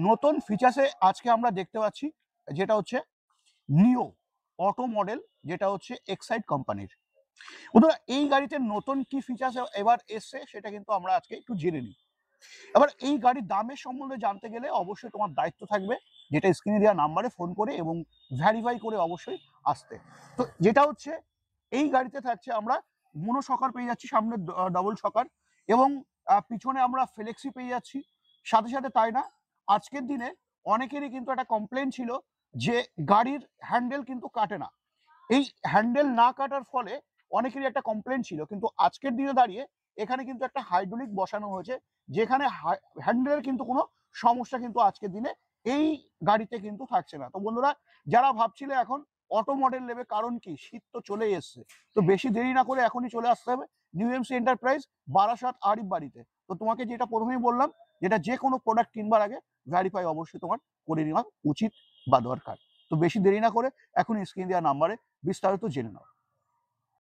নতুন ফিচার্সে আজকে আমরা দেখতে পাচ্ছি যেটা হচ্ছে নিও অটো মডেল, যেটা হচ্ছে এক্সাইড কোম্পানির। বন্ধুরা, এই গাড়িতে নতুন কি ফিচার্স এবার এসছে সেটা কিন্তু আমরা আজকে একটু জেনে নিই। এবার এই গাড়ির দামের সম্বন্ধে জানতে গেলে অবশ্যই তোমার দায়িত্ব থাকবে যেটা স্ক্রিনে দেওয়া নাম্বারে ফোন করে এবং ভ্যারিফাই করে অবশ্যই আসতে। তো যেটা হচ্ছে এই গাড়িতে থাকছে আমরা মোনো শকার পেয়ে যাচ্ছি, সামনে ডবল শকার, এবং পিছনে আমরা ফ্লেক্সি পেয়ে যাচ্ছি। সাথে সাথে তাই না, আজকের দিনে অনেকেরই কিন্তু একটা কমপ্লেন ছিল যে গাড়ির হ্যান্ডেল কিন্তু কাটে না। এই হ্যান্ডেল না কাটার ফলে অনেকেরই একটা কমপ্লেন ছিল, কিন্তু আজকের দিনে দাঁড়িয়ে এখানে কিন্তু একটা হাইড্রোলিক বসানো হয়েছে, যেখানে হ্যান্ডেলের কিন্তু কোনো সমস্যা কিন্তু আজকের দিনে এই গাড়িতে কিন্তু থাকছে না। তো বন্ধুরা, যারা ভাবছিলে এখন অটো মডেল নেবে, কারণ কি শীত তো চলেই এসছে, তো বেশি দেরি না করে এখনই চলে আসতে হবে new MC enterprise, Barasat Arif বাড়িতে। তো তোমাকে যেটা প্রথমেই বললাম, যেটা যে কোনো প্রোডাক্ট কিনবার আগে ভ্যারিফাই অবশ্যই তোমার করে নেওয়া উচিত বা দরকার। তো বেশি দেরি না করে এখন স্ক্রিন দেওয়া নাম্বারে বিস্তারিত জেনে নাও।